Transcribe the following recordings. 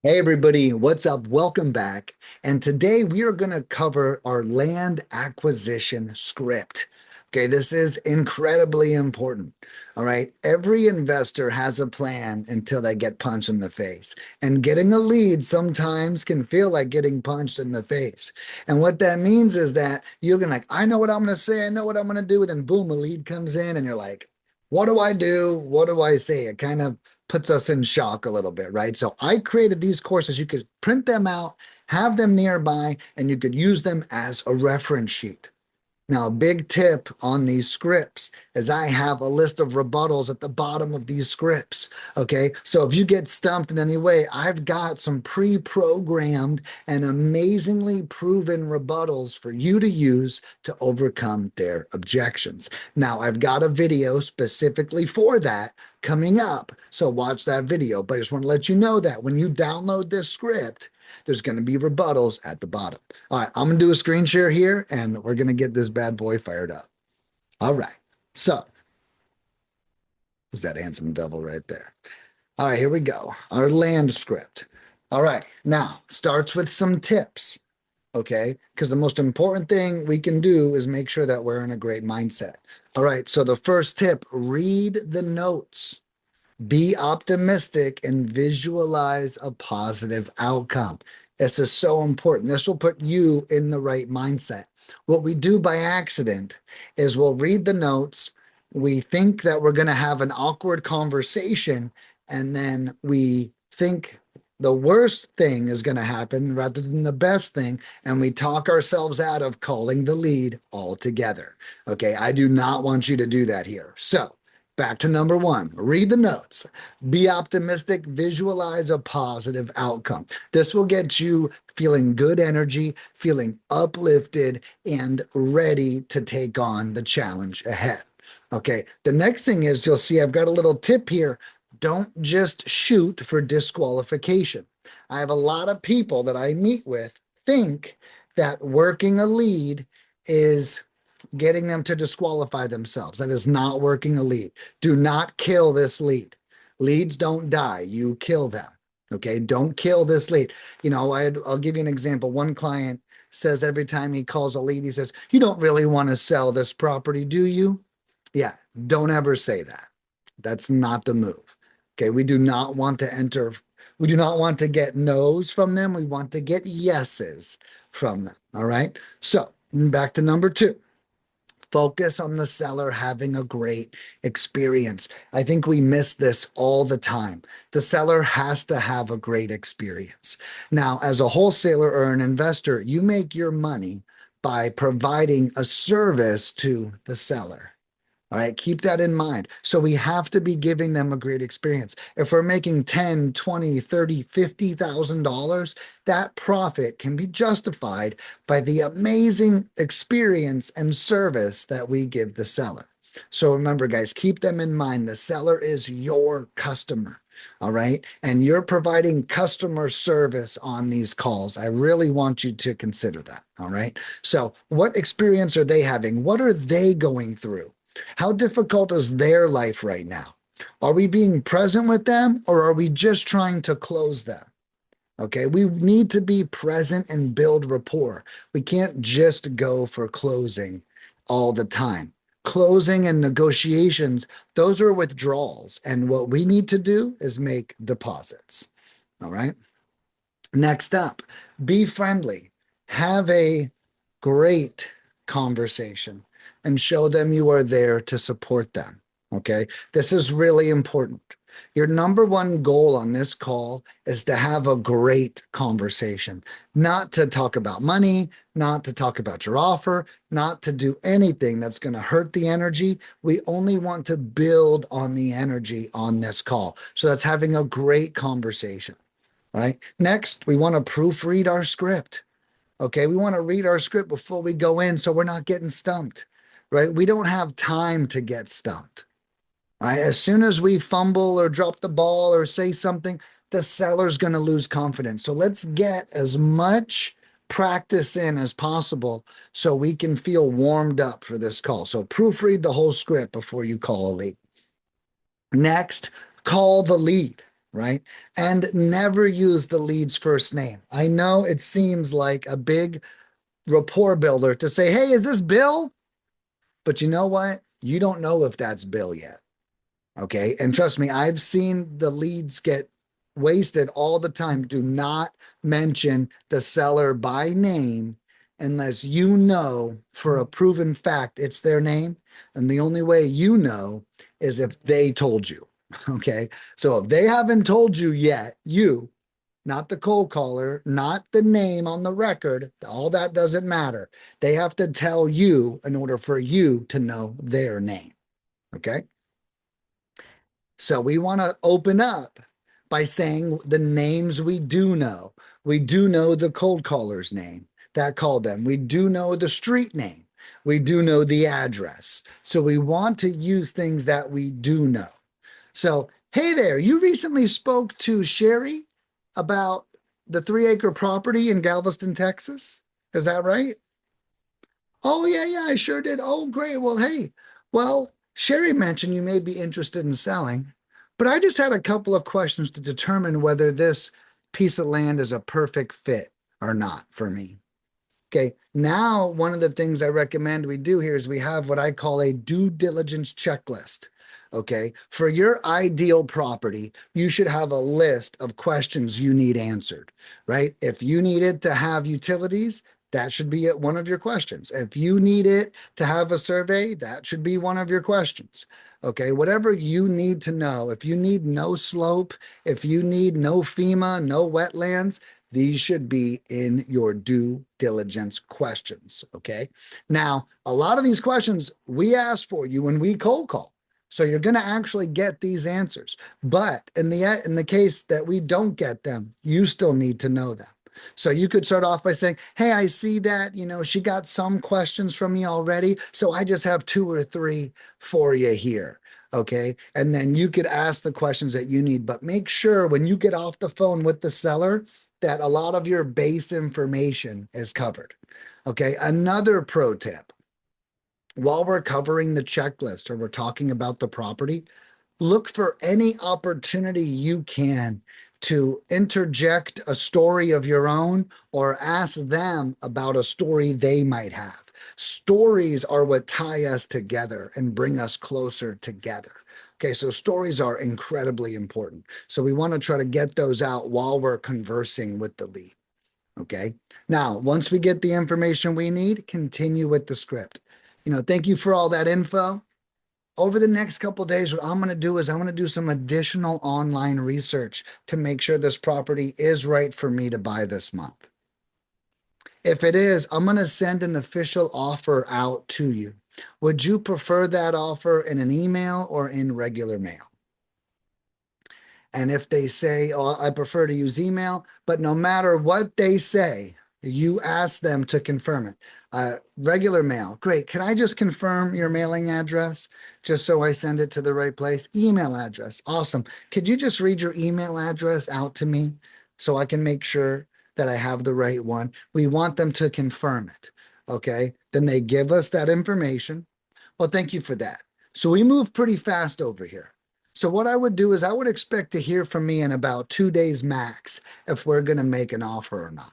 Hey everybody, what's up? Welcome back. And today we are going to cover our land acquisition script. Okay, this is incredibly important. All right, every investor has a plan until they get punched in the face. And getting a lead sometimes can feel like getting punched in the face. And what that means is that you're going to like, I know what I'm going to say, I know what I'm going to do. And then boom, a lead comes in and you're like, what do I do? What do I say? It kind of puts us in shock a little bit, right? So I created these courses. You could print them out, have them nearby, and you could use them as a reference sheet. Now, a big tip on these scripts is I have a list of rebuttals at the bottom of these scripts. Okay. So if you get stumped in any way, I've got some pre programmed and amazingly proven rebuttals for you to use to overcome their objections. Now, I've got a video specifically for that coming up. So watch that video. But I just want to let you know that when you download this script, there's going to be rebuttals at the bottom. All right, I'm going to do a screen share here and we're going to get this bad boy fired up. All right. So, is that handsome devil right there? All right, here we go. Our land script. All right. Now, starts with some tips, okay? Because the most important thing we can do is make sure that we're in a great mindset. All right. So, the first tip, read the notes. Be optimistic and visualize a positive outcome. This is so important. This will put you in the right mindset. What we do by accident is we'll read the notes. We think that we're going to have an awkward conversation, and then we think the worst thing is going to happen rather than the best thing. And we talk ourselves out of calling the lead altogether. Okay. I do not want you to do that here. So, back to number one, read the notes, be optimistic, visualize a positive outcome. This will get you feeling good energy, feeling uplifted, and ready to take on the challenge ahead. Okay, the next thing is you'll see I've got a little tip here. Don't just shoot for disqualification. I have a lot of people that I meet with think that working a lead is getting them to disqualify themselves. That is not working a lead. Do not kill this lead. Leads don't die, you kill them. Okay, don't kill this lead. I'll give you an example. One client says every time he calls a lead, he says, "You don't really want to sell this property, do you?" Yeah, don't ever say that. That's not the move. Okay, we do not want to enter, we do not want to get no's from them. We want to get yeses from them. All right. So back to number two. Focus on the seller having a great experience. I think we miss this all the time. The seller has to have a great experience. Now, as a wholesaler or an investor, you make your money by providing a service to the seller. All right, keep that in mind. So we have to be giving them a great experience. If we're making 10, 20, 30, $50,000, that profit can be justified by the amazing experience and service that we give the seller. So remember, guys, keep them in mind. The seller is your customer. All right. And you're providing customer service on these calls. I really want you to consider that. All right. So, what experience are they having? What are they going through? How difficult is their life right now? Are we being present with them or are we just trying to close them? Okay, we need to be present and build rapport. We can't just go for closing all the time. Closing and negotiations, those are withdrawals. And what we need to do is make deposits. All right. Next up, be friendly. Have a great conversation and show them you are there to support them. Okay. This is really important. Your number one goal on this call is to have a great conversation, not to talk about money, not to talk about your offer, not to do anything that's going to hurt the energy. We only want to build on the energy on this call. So that's having a great conversation. Right. Next, we want to proofread our script. Okay. We want to read our script before we go in so we're not getting stumped. Right. We don't have time to get stumped. Right. As soon as we fumble or drop the ball or say something, the seller's going to lose confidence. So let's get as much practice in as possible so we can feel warmed up for this call. So proofread the whole script before you call a lead. Next, call the lead. right? And never use the lead's first name. I know it seems like a big rapport builder to say, hey, is this Bill? But you know what? You don't know if that's Bill yet. Okay. And trust me, I've seen the leads get wasted all the time. Do not mention the seller by name unless you know for a proven fact it's their name. And the only way you know is if they told you. Okay. So if they haven't told you yet, you, not the cold caller, not the name on the record, all that doesn't matter. They have to tell you in order for you to know their name. Okay. So we want to open up by saying the names we do know. We do know the cold caller's name that called them. We do know the street name. We do know the address. So we want to use things that we do know. So, hey there, you recently spoke to Sherry about the 3 acre property in Galveston, Texas. Is that right? Oh, yeah, yeah, I sure did. Oh, great. Well, hey, well, Sherry mentioned you may be interested in selling, but I just had a couple of questions to determine whether this piece of land is a perfect fit or not for me. Okay. Now, one of the things I recommend we do here is we have what I call a due diligence checklist. Okay. For your ideal property, you should have a list of questions you need answered, right? If you need it to have utilities, that should be one of your questions. If you need it to have a survey, that should be one of your questions. Okay. Whatever you need to know, if you need no slope, if you need no FEMA, no wetlands, these should be in your due diligence questions. Okay. Now, a lot of these questions we ask for you when we cold call. So you're going to actually get these answers. But in the case that we don't get them, you still need to know them. So you could start off by saying, hey, I see that, she got some questions from me already. So I just have 2 or 3 for you here. Okay. And then you could ask the questions that you need, but make sure when you get off the phone with the seller that a lot of your base information is covered. Okay. Another pro tip while we're covering the checklist or we're talking about the property, look for any opportunity you can to interject a story of your own or ask them about a story they might have. Stories are what tie us together and bring us closer together. Okay, so stories are incredibly important. So we want to try to get those out while we're conversing with the lead. Okay, now once we get the information we need, continue with the script. Thank you for all that info. Over the next couple of days, what I'm going to do is I'm going to do some additional online research to make sure this property is right for me to buy this month. If it is, I'm going to send an official offer out to you. Would you prefer that offer in an email or in regular mail? And if they say, oh, I prefer to use email, but no matter what they say, you ask them to confirm it. Regular mail, great. Can I just confirm your mailing address just so I send it to the right place? Email address, awesome. Could you just read your email address out to me so I can make sure that I have the right one? We want them to confirm it. Okay. Then they give us that information. Well, thank you for that. So we move pretty fast over here. So what I would do is I would expect to hear from me in about 2 days max if we're going to make an offer or not.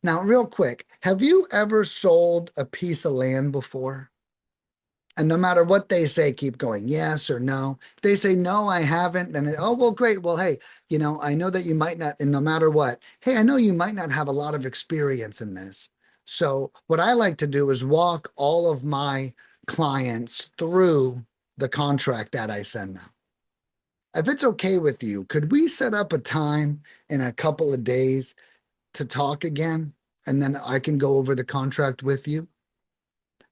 Now, real quick, have you ever sold a piece of land before? And no matter what they say, keep going, yes or no. If they say, no, I haven't, then, oh, well, great. Well, hey, I know that you might not, and no matter what, hey, I know you might not have a lot of experience in this. So what I like to do is walk all of my clients through the contract that I send them. If it's okay with you, could we set up a time in a couple of days to talk again? And then I can go over the contract with you.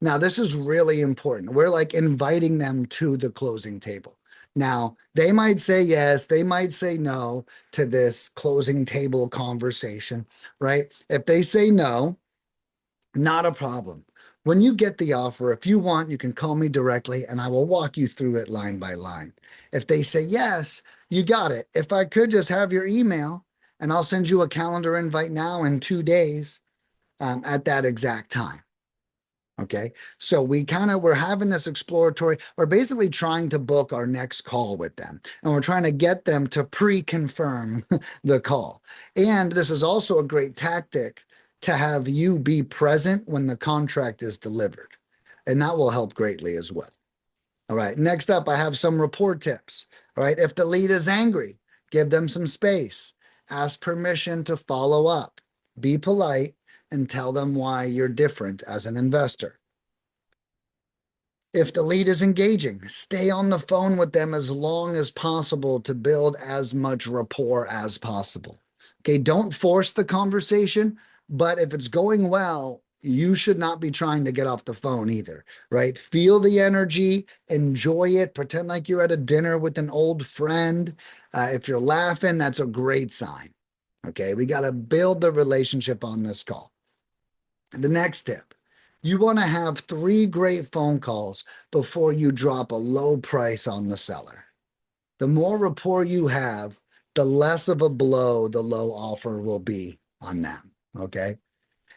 Now, this is really important. We're like inviting them to the closing table. Now, they might say yes, they might say no to this closing table conversation, right? If they say no, not a problem. When you get the offer, if you want, you can call me directly and I will walk you through it line by line. If they say yes, you got it. If I could just have your email and I'll send you a calendar invite now in 2 days at that exact time. Okay. So we're having this exploratory, we're basically trying to book our next call with them. And we're trying to get them to pre-confirm the call. And this is also a great tactic to have you be present when the contract is delivered. And that will help greatly as well. All right. Next up, I have some rapport tips. All right. If the lead is angry, give them some space. Ask permission to follow up. Be polite and tell them why you're different as an investor. If the lead is engaging, stay on the phone with them as long as possible to build as much rapport as possible. Okay, don't force the conversation, but if it's going well, you should not be trying to get off the phone either, right? Feel the energy, enjoy it, pretend like you're at a dinner with an old friend. If you're laughing, that's a great sign. Okay, we got to build the relationship on this call. The next tip, you want to have 3 great phone calls before you drop a low price on the seller. The more rapport you have, the less of a blow the low offer will be on them. Okay.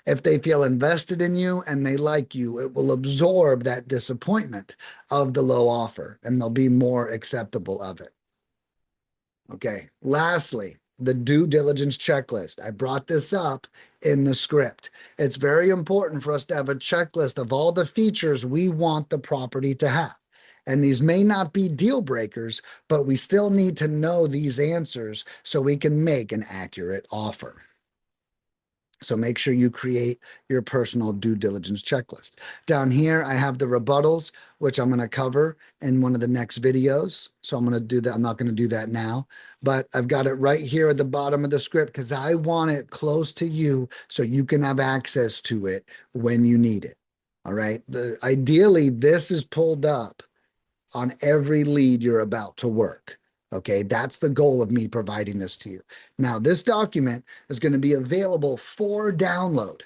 If they feel invested in you and they like you, it will absorb that disappointment of the low offer and they'll be more acceptable of it. Okay. Lastly, the due diligence checklist. I brought this up in the script. It's very important for us to have a checklist of all the features we want the property to have. And these may not be deal breakers, but we still need to know these answers so we can make an accurate offer. So make sure you create your personal due diligence checklist. Down here, I have the rebuttals, which I'm going to cover in one of the next videos. So I'm going to do that. I'm not going to do that now, but I've got it right here at the bottom of the script because I want it close to you so you can have access to it when you need it. All right. Ideally, this is pulled up on every lead you're about to work. Okay, that's the goal of me providing this to you. Now, this document is going to be available for download.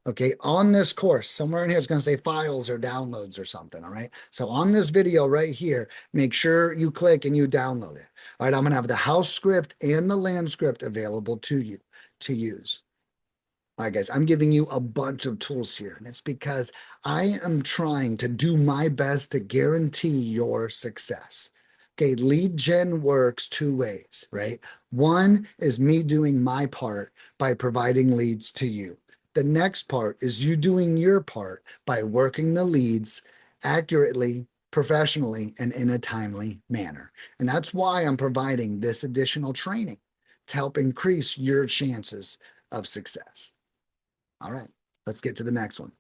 Okay, on this course, somewhere in here, it's going to say files or downloads or something. All right, so on this video right here, make sure you click and you download it. All right, I'm going to have the house script and the land script available to you to use. All right, guys, I'm giving you a bunch of tools here, and it's because I am trying to do my best to guarantee your success. Okay, lead gen works 2 ways, right? One is me doing my part by providing leads to you. The next part is you doing your part by working the leads accurately, professionally, and in a timely manner. And that's why I'm providing this additional training to help increase your chances of success. All right, let's get to the next one.